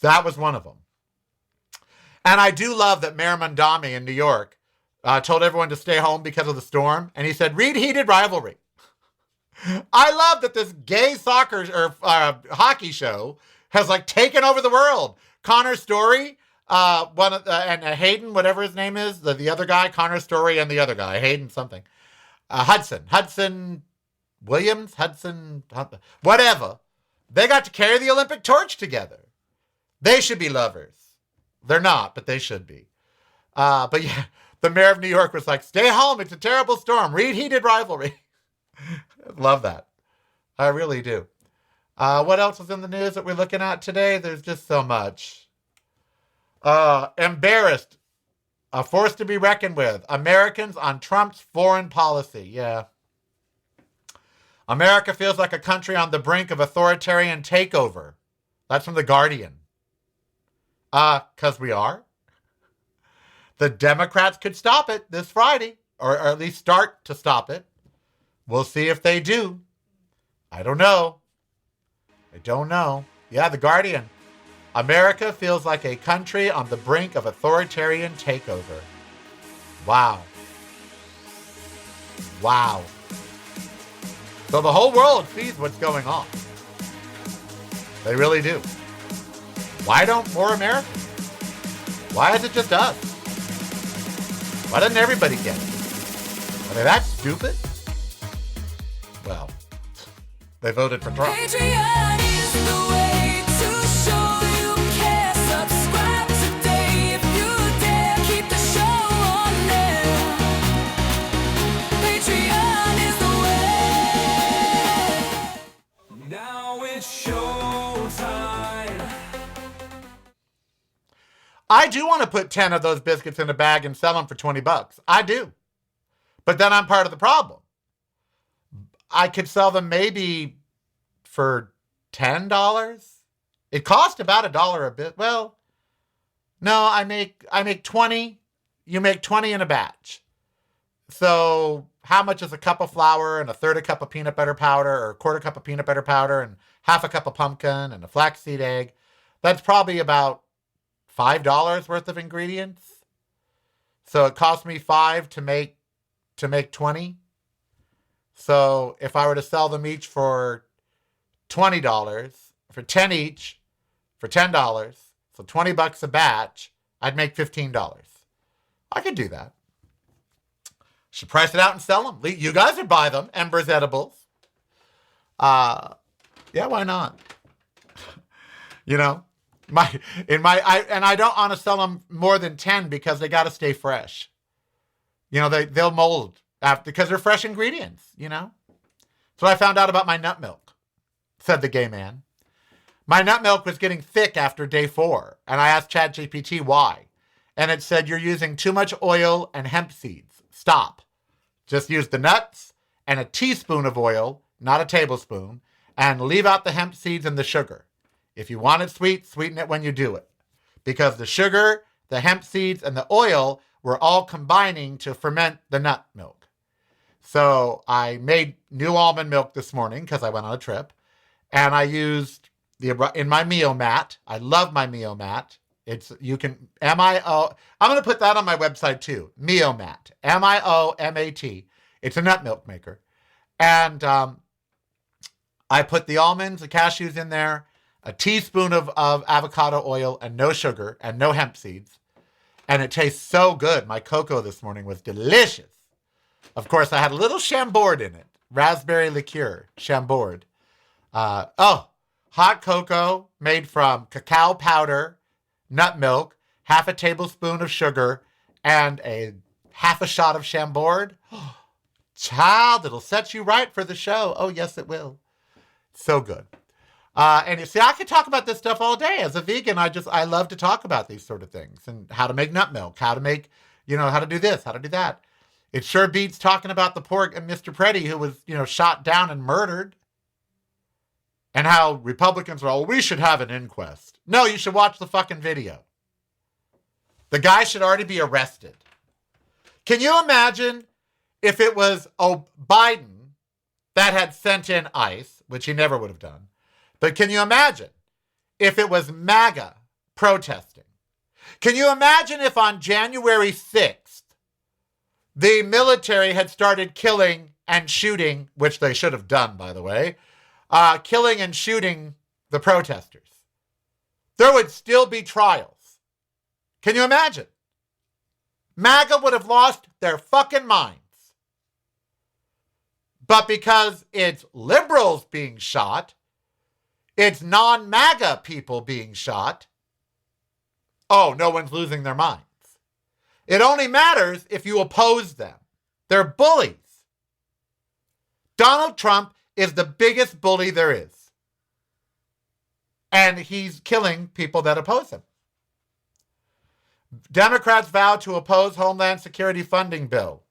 Speaker 2: that was one of them. And I do love that Mayor Mondami in New York told everyone to stay home because of the storm. And he said, read Heated Rivalry. I love that this gay soccer or hockey show has taken over the world. Connor Story, and Hayden, whatever his name is, the other guy, Connor Story, and the other guy, Hayden something. Hudson Williams, whatever. They got to carry the Olympic torch together. They should be lovers. They're not, but they should be. But yeah, The mayor of New York was like, stay home. It's a terrible storm. Read Heated Rivalry. Love that. I really do. What else is in the news that we're looking at today? There's just so much. Embarrassed. A force to be reckoned with. Americans on Trump's foreign policy. Yeah. America feels like a country on the brink of authoritarian takeover. That's from The Guardian. 'Cause we are. The Democrats could stop it this Friday, or at least start to stop it. We'll see if they do. I don't know. Yeah, The Guardian. America feels like a country on the brink of authoritarian takeover. Wow. So the whole world sees what's going on. They really do. Why don't more Americans? Why is it just us? Why doesn't everybody get it? Are they that stupid? Well, they voted for Trump.
Speaker 1: Patreon is the way to show you care. Subscribe today if you dare. Keep the show on there. Patreon is the way. Now it's showtime.
Speaker 2: I do want to put 10 of those biscuits in a bag and sell them for $20. I do. But then I'm part of the problem. I could sell them maybe for $10. It cost about $1 a bit. Well, no, I make 20. You make 20 in a batch. So how much is a cup of flour and a third a cup of peanut butter powder, or a quarter cup of peanut butter powder and half a cup of pumpkin and a flaxseed egg? That's probably about $5 worth of ingredients. So it cost me $5 to make 20. So if I were to sell them each for $20, for 10 each, for $10, so $20 a batch, I'd make $15. I could do that. Should price it out and sell them. You guys would buy them. Ember's Edibles. Yeah, why not? You know, I don't want to sell them more than 10 because they got to stay fresh. You know, they'll mold because they're fresh ingredients, you know. So I found out about my nut milk, said the gay man. My nut milk was getting thick after day 4, and I asked ChatGPT why. And it said, you're using too much oil and hemp seeds. Stop. Just use the nuts and a teaspoon of oil, not a tablespoon, and leave out the hemp seeds and the sugar. If you want it sweet, sweeten it when you do it. Because the sugar, the hemp seeds, and the oil were all combining to ferment the nut milk. So I made new almond milk this morning because I went on a trip. And I used in my Mio mat. I love my Mio mat. I'm going to put that on my website too. Mio mat. MIOMAT. It's a nut milk maker. And I put the almonds, the cashews in there, a teaspoon of avocado oil, and no sugar and no hemp seeds. And it tastes so good. My cocoa this morning was delicious. Of course, I had a little Chambord in it. Raspberry liqueur, Chambord. Hot cocoa made from cacao powder, nut milk, half a tablespoon of sugar, and half a shot of Chambord. Child, it'll set you right for the show. Oh, yes, it will. So good. And you see, I could talk about this stuff all day. As a vegan, I love to talk about these sort of things and how to make nut milk, how to make, how to do this, how to do that. It sure beats talking about the poor Mr. Preddy who was, shot down and murdered. And how Republicans are, we should have an inquest. No, you should watch the fucking video. The guy should already be arrested. Can you imagine if it was Biden that had sent in ICE, which he never would have done. But can you imagine if it was MAGA protesting? Can you imagine if on January 6th, the military had started killing and shooting, which they should have done, by the way, killing and shooting the protesters? There would still be trials. Can you imagine? MAGA would have lost their fucking minds. But because it's liberals being shot, it's non-MAGA people being shot, no one's losing their minds. It only matters if you oppose them. They're bullies. Donald Trump is the biggest bully there is. And he's killing people that oppose him. Democrats vow to oppose Homeland Security funding bill.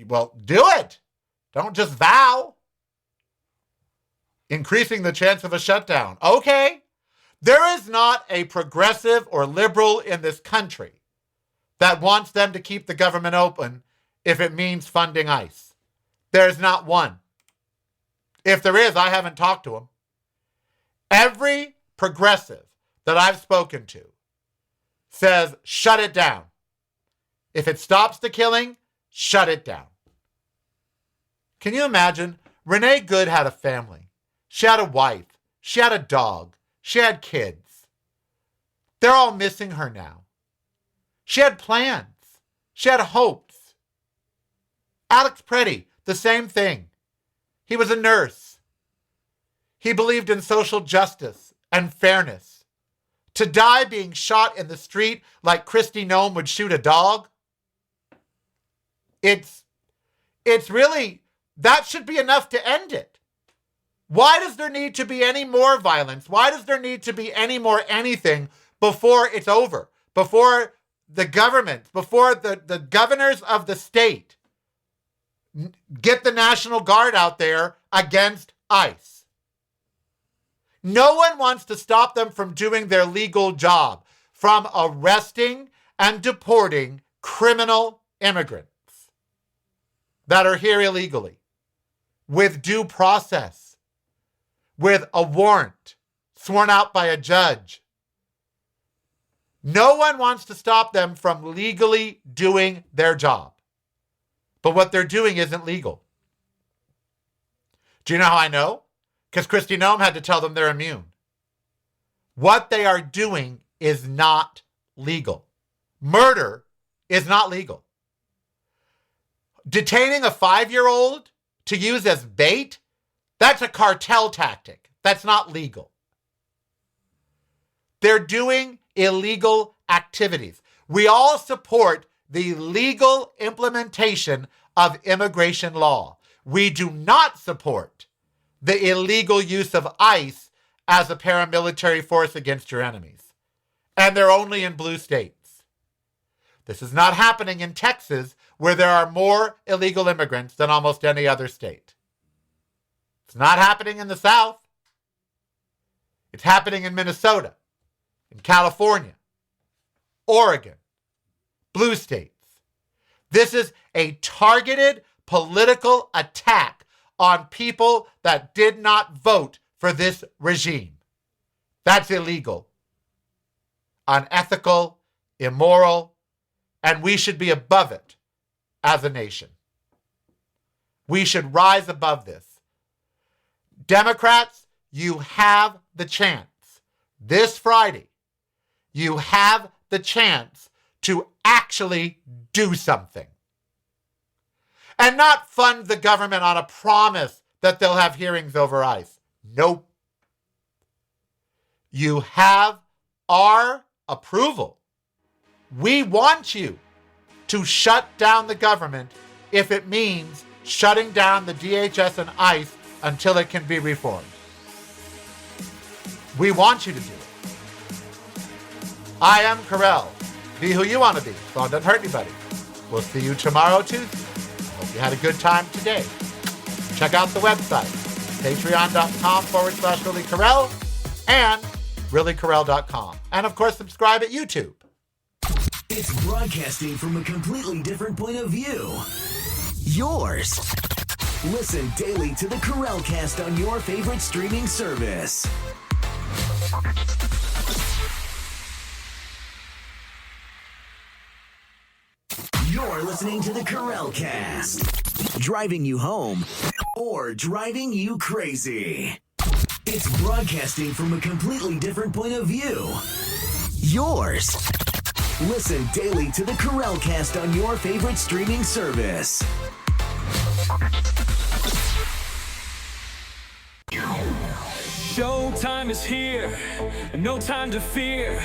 Speaker 2: Well, do it. Don't just vow. Increasing the chance of a shutdown. Okay. There is not a progressive or liberal in this country that wants them to keep the government open if it means funding ICE. There's not one. If there is, I haven't talked to them. Every progressive that I've spoken to says, shut it down. If it stops the killing, shut it down. Can you imagine? Renee Good had a family. She had a wife. She had a dog. She had kids. They're all missing her now. She had plans. She had hopes. Alex Preddy, the same thing. He was a nurse. He believed in social justice and fairness. To die being shot in the street like Kristi Noem would shoot a dog, it's really, that should be enough to end it. Why does there need to be any more violence? Why does there need to be any more anything before it's over? Before the government, before the governors of the state get the National Guard out there against ICE? No one wants to stop them from doing their legal job, from arresting and deporting criminal immigrants that are here illegally, with due process, with a warrant sworn out by a judge. No one wants to stop them from legally doing their job. But what they're doing isn't legal. Do you know how I know? Because Kristi Noem had to tell them they're immune. What they are doing is not legal. Murder is not legal. Detaining a 5-year-old to use as bait, that's a cartel tactic. That's not legal. They're doing illegal activities. We all support the legal implementation of immigration law. We do not support the illegal use of ICE as a paramilitary force against your enemies. And they're only in blue states. This is not happening in Texas, where there are more illegal immigrants than almost any other state. It's not happening in the South. It's happening in Minnesota, in California, Oregon, blue states. This is a targeted political attack on people that did not vote for this regime. That's illegal, unethical, immoral, and we should be above it as a nation. We should rise above this. Democrats, you have the chance. This Friday, you have the chance to actually do something. And not fund the government on a promise that they'll have hearings over ICE. Nope. You have our approval. We want you to shut down the government if it means shutting down the DHS and ICE until it can be reformed. We want you to do it. I am Karel. Be who you want to be. So don't hurt anybody. We'll see you tomorrow, Tuesday. Hope you had a good time today. Check out the website, patreon.com/ReallyKarel and reallykarel.com. And of course, subscribe at YouTube.
Speaker 3: It's broadcasting from a completely different point of view. Yours. Listen daily to the Karel Cast on your favorite streaming service. You're listening to the Karel Cast. Driving you home or driving you crazy. It's broadcasting from a completely different point of view. Yours. Listen daily to the Karel Cast on your favorite streaming service.
Speaker 1: Showtime is here, no time to fear.